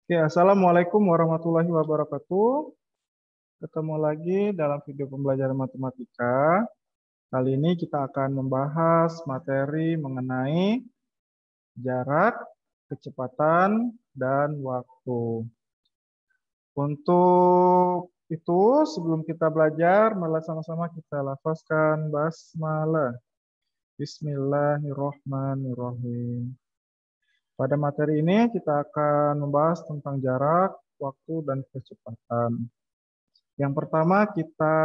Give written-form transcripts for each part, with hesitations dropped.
Oke, Assalamualaikum warahmatullahi wabarakatuh. Ketemu lagi dalam video pembelajaran matematika. Kali ini kita akan membahas materi mengenai jarak, kecepatan, dan waktu. Untuk itu, sebelum kita belajar, mari sama-sama kita lafazkan basmalah. Bismillahirrohmanirrohim. Pada materi ini kita akan membahas tentang jarak, waktu, dan kecepatan. Yang pertama kita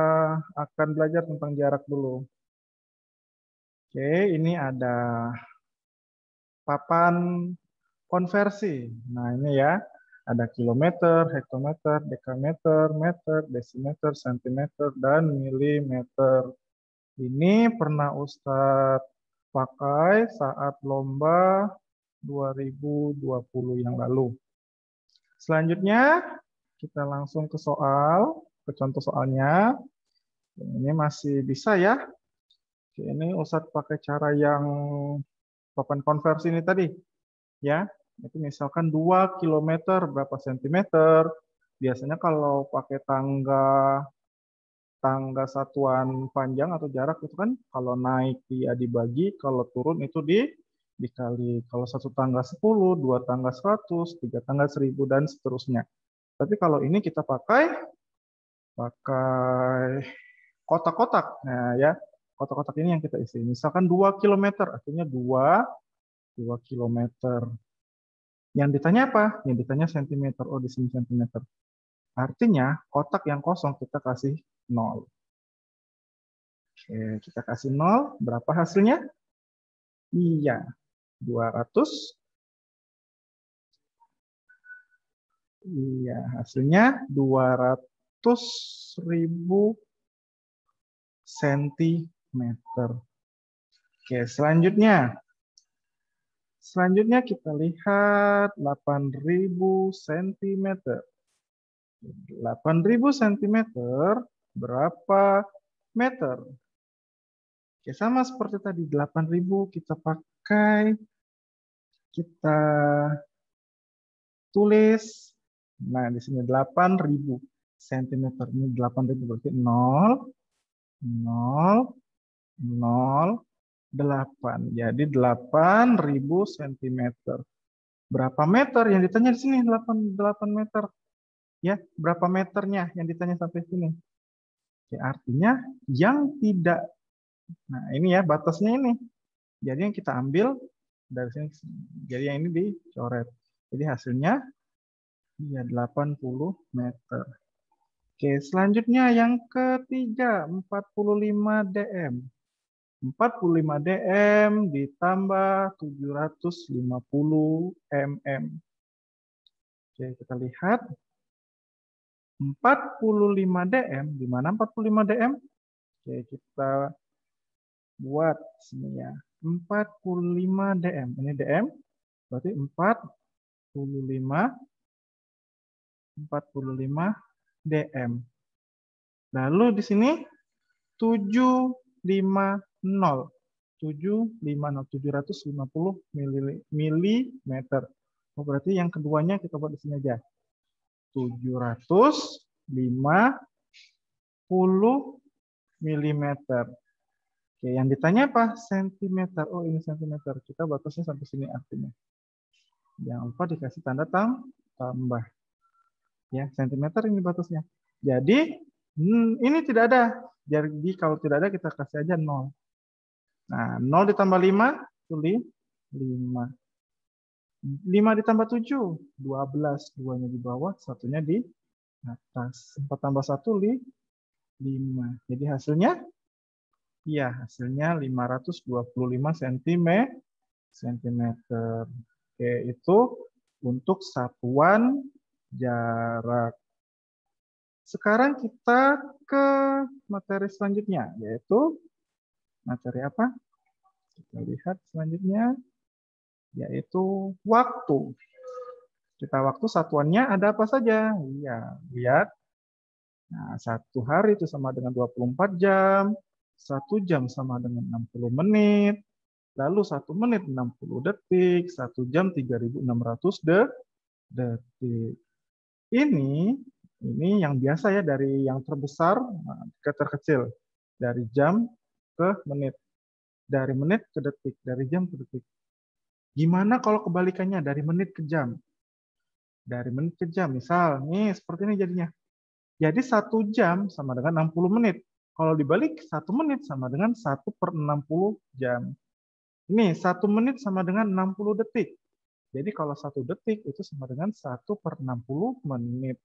akan belajar tentang jarak dulu. Oke, ini ada papan konversi. Nah, ini ya, ada kilometer, hektometer, dekameter, meter, desimeter, sentimeter, dan milimeter. Ini pernah Ustadz pakai saat lomba 2020 yang lalu. Selanjutnya, kita langsung ke contoh soalnya. Ini masih bisa ya. Ini Ustadz pakai cara yang papan konversi ini tadi. Ya, itu misalkan 2 kilometer berapa sentimeter. Biasanya kalau pakai tangga satuan panjang atau jarak itu kan kalau naik dia dibagi, kalau turun itu dikali. Kalau satu tangga 10, dua tangga 100, tiga tangga 1000 dan seterusnya. Tapi kalau ini kita pakai kotak-kotak. Nah, ya, kotak-kotak ini yang kita isi. Misalkan 2 kilometer, artinya 2 kilometer. Yang ditanya apa? Yang ditanya sentimeter. Oh, di sini sentimeter. Artinya, kotak yang kosong kita kasih 0. Oke, kita kasih 0. Berapa hasilnya? Iya, 200. Iya, hasilnya 200.000 sentimeter. Oke, selanjutnya. Selanjutnya kita lihat 8.000 cm. 8.000 cm berapa meter? Oke, sama seperti tadi 8.000 kita tulis. Nah, di sini 8.000 cm. Ini 8.000 berarti 0, 0, 0, 8. Jadi 8.000 cm. Berapa meter yang ditanya di sini? 8 meter. Ya, berapa meternya yang ditanya sampai sini? Ya, artinya yang tidak. Nah, ini ya batasnya ini. Jadi yang kita ambil dari sini. Jadi yang ini dicoret. Jadi hasilnya ya 80 meter. Oke, selanjutnya yang ketiga 45 dm. 45 dm ditambah 750 mm. Oke, kita lihat 45 dm. Di mana 45 dm? Oke, kita buat sini ya. 45 dm. Ini dm berarti 45 dm. Lalu di sini 750 milimeter. Oh, berarti yang keduanya kita buat di sini aja. 750 milimeter. Oke, yang ditanya apa? Sentimeter. Oh, ini sentimeter. Kita batasnya sampai sini artinya. Jangan lupa dikasih tanda tambah. Ya, sentimeter ini batasnya. Jadi, ini tidak ada. Jadi, kalau tidak ada, kita kasih aja 0. Nah, 0 ditambah 5, itu 5. 5 ditambah 7, 12. 2-nya di bawah, 1-nya di atas. 4 tambah 1, 5. Jadi hasilnya? Iya, hasilnya 525 cm. Oke, itu untuk satuan jarak. Sekarang kita ke materi selanjutnya, yaitu materi apa? Kita lihat selanjutnya, yaitu waktu. Kita waktu satuannya ada apa saja? Iya, lihat. Nah, 1 hari itu sama dengan 24 jam, 1 jam sama dengan 60 menit, lalu 1 menit 60 detik, 1 jam 3.600 detik. Ini yang biasa ya, dari yang terbesar ke terkecil. Dari jam ke menit. Dari menit ke detik. Dari jam ke detik. Gimana kalau kebalikannya dari menit ke jam? Dari menit ke jam. Misal, nih seperti ini jadinya. Jadi 1 jam sama dengan 60 menit. Kalau dibalik 1 menit sama dengan 1/60 jam. Ini 1 menit sama dengan 60 detik. Jadi kalau 1 detik itu sama dengan 1/60 menit.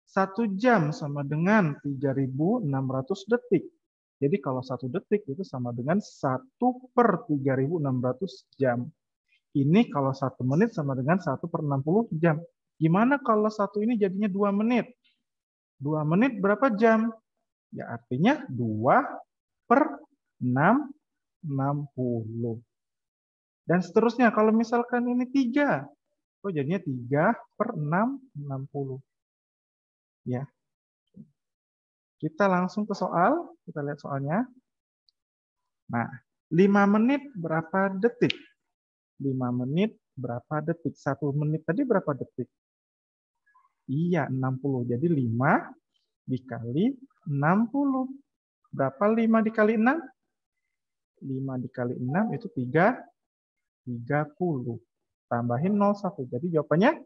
1 jam sama dengan 3.600 detik. Jadi kalau 1 detik itu sama dengan 1/3.600 jam. Ini kalau 1 menit sama dengan 1/60 jam. Gimana kalau 1 ini jadinya 2 menit? 2 menit berapa jam? Ya artinya 2/660. Dan seterusnya, kalau misalkan ini 3, oh jadinya 3/660. Ya. Kita langsung ke soal, kita lihat soalnya. Nah, 5 menit berapa detik? 5 menit berapa detik? 1 menit tadi berapa detik? Iya, 60. Jadi 5 dikali 60. Berapa 5 dikali 6? 5 dikali 6 itu 30. Tambahin 01. Jadi jawabannya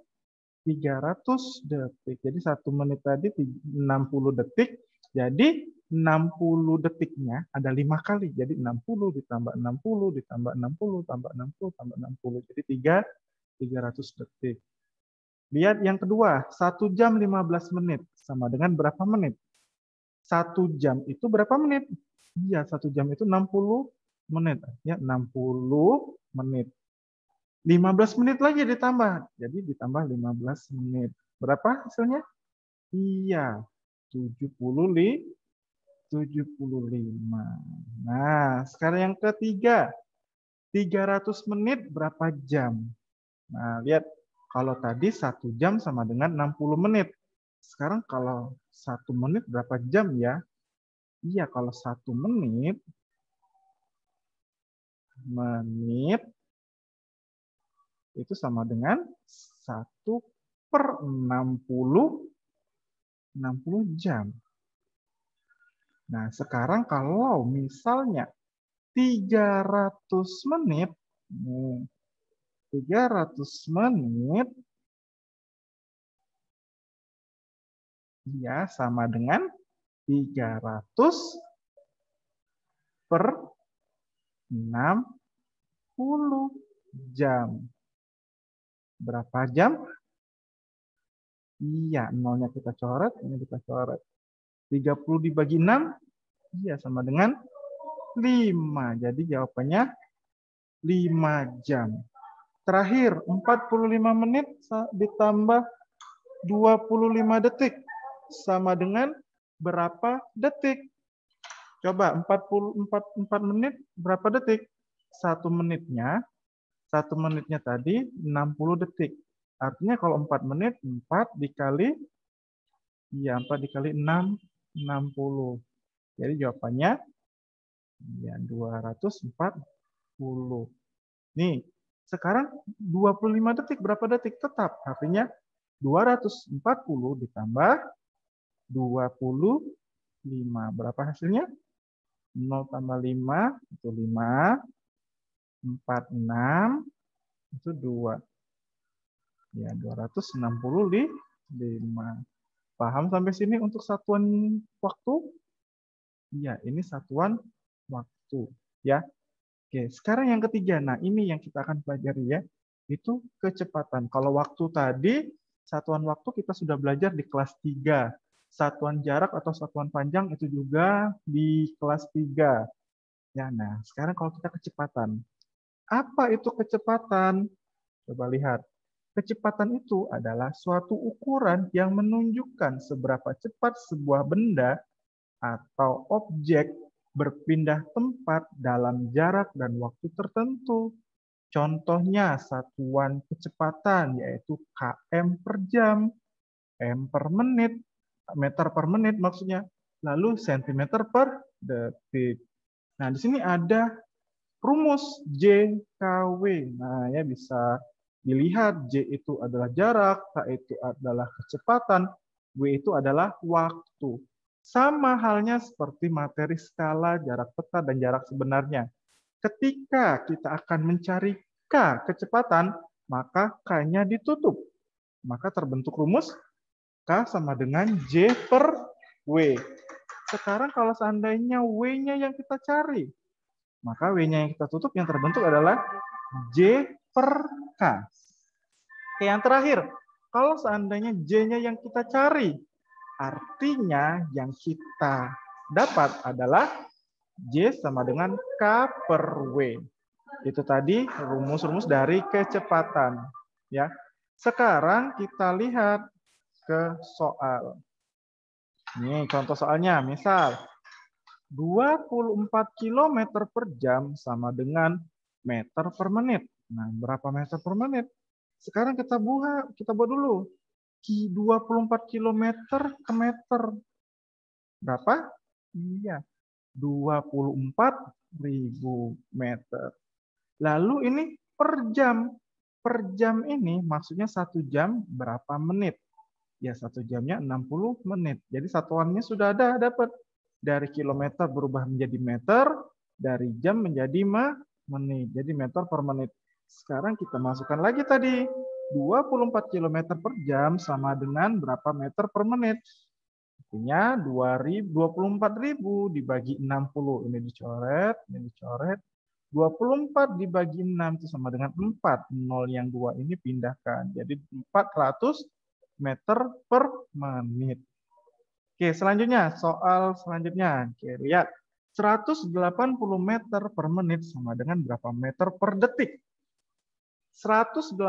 300 detik. Jadi 1 menit tadi 60 detik. Jadi 60 detiknya ada 5 kali. Jadi 60 ditambah 60 ditambah 60 tambah 60 tambah 60. Jadi 300 detik. Lihat yang kedua, 1 jam 15 menit sama dengan berapa menit? 1 jam itu berapa menit? Iya, 1 jam itu 60 menit. Ya, 60 menit. 15 menit lagi ditambah. Jadi ditambah 15 menit. Berapa hasilnya? Iya, 75. Nah, sekarang yang ketiga. 300 menit berapa jam? Nah, lihat. Kalau tadi 1 jam sama dengan 60 menit. Sekarang kalau 1 menit berapa jam ya? Iya, kalau 1 menit itu sama dengan 1/60 jam. Nah, sekarang kalau misalnya 300 menit, 300 menit, ya sama dengan 300 per 60 jam. Berapa jam? Iya, nolnya kita coret, ini kita coret. 30 dibagi 6, iya sama dengan 5. Jadi jawabannya 5 jam. Terakhir, 45 menit ditambah 25 detik. Sama dengan berapa detik? Coba 4 menit berapa detik? 1 menitnya tadi 60 detik. Artinya kalau 4 menit, 4 dikali 6, 60. Jadi jawabannya ya 240. Nih, sekarang 25 detik berapa detik? Tetap. Artinya 240 ditambah 25. Berapa hasilnya? 0 tambah 5 itu 5. 46 itu 2. Ya, 265. Paham sampai sini untuk satuan waktu? Iya, ini satuan waktu. Ya. Oke, sekarang yang ketiga. Nah, ini yang kita akan pelajari ya. Itu kecepatan. Kalau waktu tadi, satuan waktu kita sudah belajar di kelas 3. Satuan jarak atau satuan panjang itu juga di kelas 3. Ya, nah, sekarang kalau kita kecepatan. Apa itu kecepatan? Coba lihat. Kecepatan itu adalah suatu ukuran yang menunjukkan seberapa cepat sebuah benda atau objek berpindah tempat dalam jarak dan waktu tertentu. Contohnya satuan kecepatan yaitu km per jam, m per menit, meter per menit maksudnya, lalu cm per detik. Nah, di sini ada rumus JKW. Nah, ya bisa Dilihat J itu adalah jarak, K itu adalah kecepatan, W itu adalah waktu. Sama halnya seperti materi skala, jarak peta, dan jarak sebenarnya. Ketika kita akan mencari K kecepatan, maka K-nya ditutup. Maka terbentuk rumus K sama dengan J per W. Sekarang kalau seandainya W-nya yang kita cari, maka W-nya yang kita tutup yang terbentuk adalah J per K. Oke, yang terakhir, kalau seandainya J-nya yang kita cari, artinya yang kita dapat adalah J sama dengan K per W. Itu tadi rumus-rumus dari kecepatan. Ya. Sekarang kita lihat ke soal. Nih contoh soalnya, misal 24 km per jam sama dengan meter per menit. Nah, berapa meter per menit? Sekarang kita buat dulu. 24 km ke meter. Berapa? Iya, 24.000 meter. Lalu ini per jam. Per jam ini maksudnya 1 jam berapa menit? Ya, 1 jamnya 60 menit. Jadi satuannya sudah ada, dapat. Dari kilometer berubah menjadi meter, dari jam menjadi menit. Jadi meter per menit. Sekarang kita masukkan lagi tadi. 24 km per jam sama dengan berapa meter per menit? Artinya 24.000 dibagi 60. Ini dicoret, ini dicoret. 24 dibagi 6 itu sama dengan 4. 0 yang 2 ini pindahkan. Jadi 400 meter per menit. Oke, selanjutnya soal selanjutnya. Oke, lihat. 180 meter per menit sama dengan berapa meter per detik? 180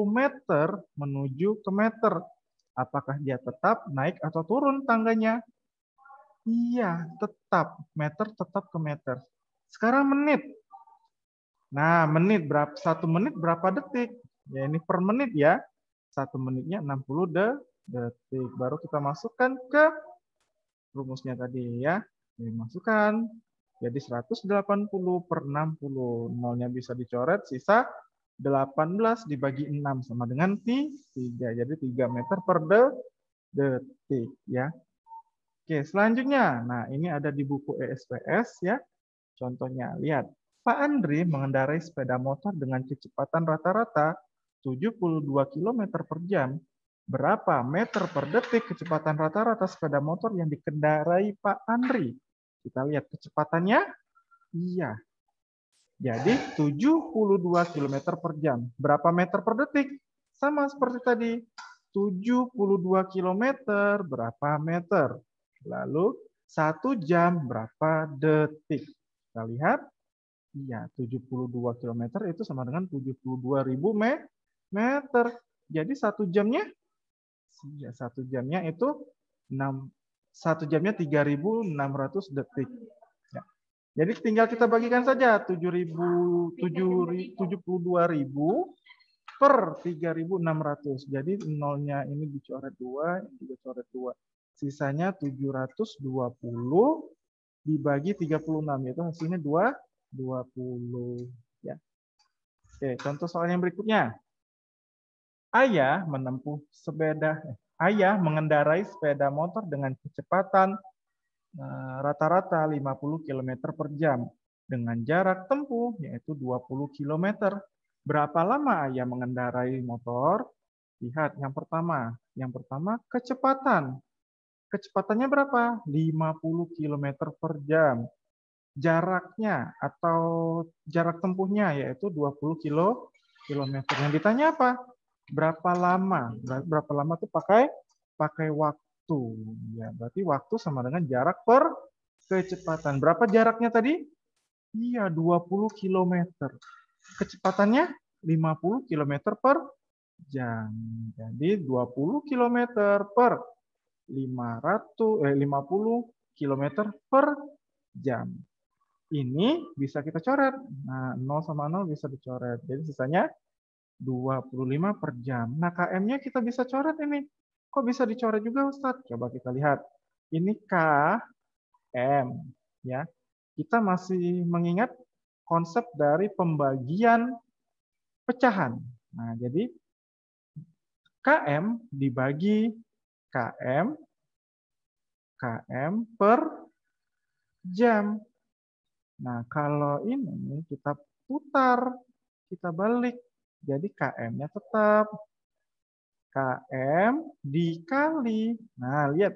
meter menuju ke meter. Apakah dia tetap naik atau turun tangganya? Iya, tetap. Meter tetap ke meter. Sekarang menit. Nah, menit berapa? 1 menit berapa detik? Ya, ini per menit ya. 1 menitnya 60 detik. Baru kita masukkan ke rumusnya tadi ya. Ini masukkan. Jadi 180 per 60. Nolnya bisa dicoret, sisa 18 dibagi 6 sama dengan 3. Jadi 3 meter per detik ya. Oke, selanjutnya. Nah, ini ada di buku ESPS ya. Contohnya, lihat. Pak Andri mengendarai sepeda motor dengan kecepatan rata-rata 72 km per jam. Berapa meter per detik kecepatan rata-rata sepeda motor yang dikendarai Pak Andri? Kita lihat kecepatannya. Iya. Jadi 72 km per jam. Berapa meter per detik? Sama seperti tadi. 72 km berapa meter? Lalu 1 jam berapa detik? Kita lihat. Iya, 72 km itu sama dengan 72.000 meter. Jadi 1 jamnya, ya 1 jamnya itu 1 jamnya 3.600 detik. Ya. Jadi tinggal kita bagikan saja 72.000 per 3.600. Jadi nolnya ini dicoret 2, ini dicoret 2. Sisanya 720 dibagi 36, yaitu hasilnya 20 ya. Oke, contoh soal yang berikutnya. Ayah mengendarai sepeda motor dengan kecepatan rata-rata 50 km per jam dengan jarak tempuh yaitu 20 km. Berapa lama ayah mengendarai motor? Lihat yang pertama kecepatan. Kecepatannya berapa? 50 km per jam. Jaraknya atau jarak tempuhnya yaitu 20 km. Yang ditanya apa? Berapa lama? Berapa lama itu pakai waktu. Ya, berarti waktu sama dengan jarak per kecepatan. Berapa jaraknya tadi? Iya, 20 km. Kecepatannya 50 km per jam. Jadi 20 km per 50 km per jam. Ini bisa kita coret. Nah, 0 sama 0 bisa dicoret. Jadi sisanya 25 per jam. Nah, KM-nya kita bisa coret ini. Kok bisa dicoret juga, Ustadz? Coba kita lihat. Ini KM. Ya. Kita masih mengingat konsep dari pembagian pecahan. Nah, jadi KM dibagi KM per jam. Nah, kalau ini kita putar, kita balik. Jadi KM-nya tetap KM dikali. Nah, lihat.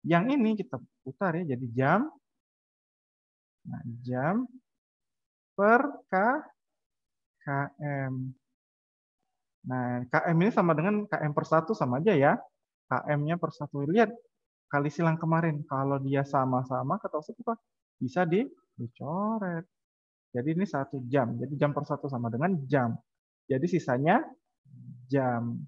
Yang ini kita putar ya, jadi jam. Nah, jam per KM. Nah, KM ini sama dengan KM per 1 sama aja ya. KM-nya per 1. Lihat, kali silang kemarin. Kalau dia sama-sama, kata Ustaz apa? Bisa dicoret. Jadi ini 1 jam. Jadi jam per 1 sama dengan jam. Jadi sisanya jam.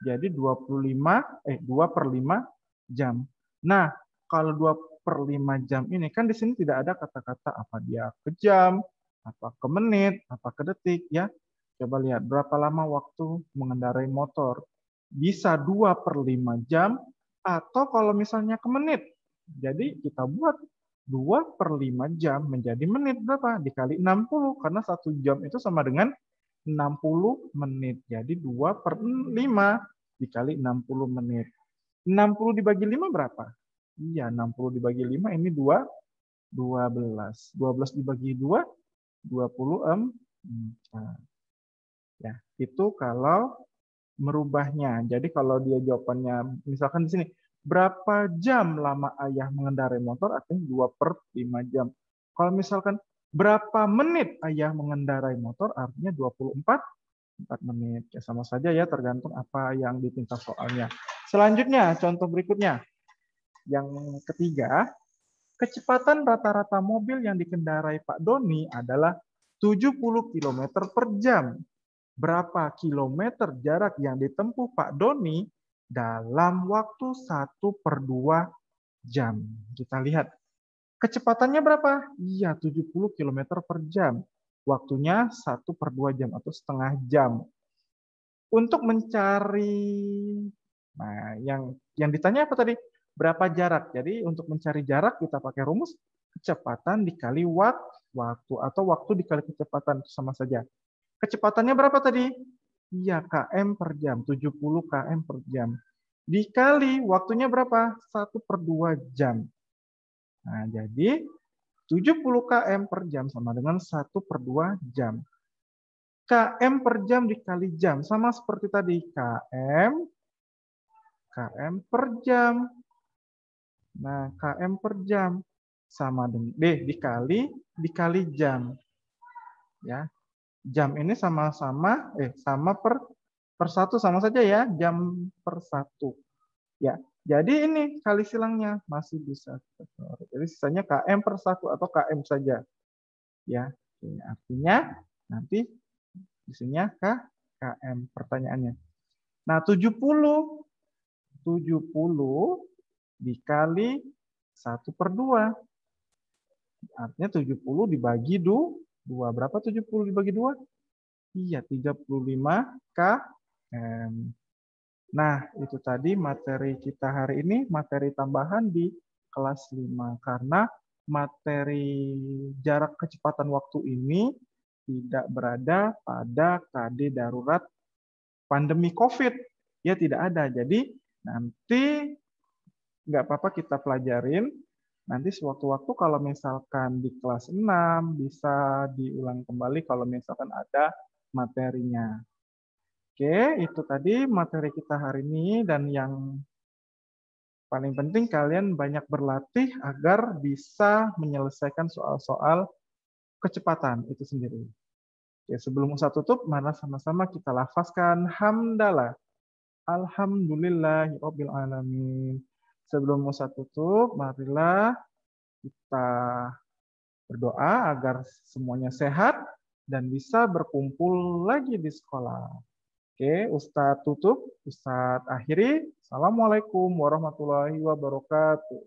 Jadi 2/5 jam. Nah, kalau 2/5 jam ini kan di sini tidak ada kata-kata apa dia ke jam, apa ke menit, apa ke detik ya. Coba lihat berapa lama waktu mengendarai motor. Bisa 2/5 jam atau kalau misalnya ke menit. Jadi kita buat 2/5 jam menjadi menit berapa? Dikali 60 karena 1 jam itu sama dengan 60 menit. Jadi 2/5 dikali 60 menit. 60 dibagi 5 berapa? Iya, 60 dibagi 5 ini 12. 12 dibagi 2, 24. Ya, itu kalau merubahnya. Jadi kalau dia jawabannya, misalkan di sini, berapa jam lama ayah mengendarai motor? Artinya 2/5 jam. Kalau misalkan berapa menit ayah mengendarai motor? Artinya 24 menit. Ya, sama saja ya, tergantung apa yang dipinta soalnya. Selanjutnya, contoh berikutnya. Yang ketiga, kecepatan rata-rata mobil yang dikendarai Pak Doni adalah 70 km per jam. Berapa kilometer jarak yang ditempuh Pak Doni dalam waktu 1/2 jam? Kita lihat. Kecepatannya berapa? Iya, 70 km per jam. Waktunya 1/2 jam atau setengah jam. Untuk mencari, nah yang ditanya apa tadi? Berapa jarak? Jadi untuk mencari jarak kita pakai rumus kecepatan dikali waktu atau waktu dikali kecepatan sama saja. Kecepatannya berapa tadi? Iya, km per jam, 70 km per jam. Dikali waktunya berapa? 1/2 jam. Nah, jadi 70 km per jam sama dengan 1/2 jam. km per jam dikali jam. Sama seperti tadi, km per jam. Nah, km per jam sama dengan dikali jam. Ya. Jam ini sama per 1 sama saja ya, jam per 1. Ya. Jadi ini kali silangnya masih bisa. Jadi sisanya km per 1 atau km saja. Ya. Ini artinya nanti isinya km pertanyaannya. Nah, 70 dikali 1/2. Artinya 70 dibagi 2. Berapa 70 dibagi 2? Iya, 35 km. Nah, itu tadi materi kita hari ini, materi tambahan di kelas 5. Karena materi jarak kecepatan waktu ini tidak berada pada KD darurat pandemi COVID. Ya, tidak ada. Jadi, nanti nggak apa-apa kita pelajarin. Nanti sewaktu-waktu kalau misalkan di kelas 6 bisa diulang kembali kalau misalkan ada materinya. Oke, itu tadi materi kita hari ini dan yang paling penting kalian banyak berlatih agar bisa menyelesaikan soal-soal kecepatan itu sendiri. Oke, sebelum Ustaz tutup, mari sama-sama kita lafazkan hamdalah. Alhamdulillahirabbil alamin. Sebelum Ustaz tutup, marilah kita berdoa agar semuanya sehat dan bisa berkumpul lagi di sekolah. Oke, Ustadz tutup, Ustadz akhiri. Assalamualaikum warahmatullahi wabarakatuh.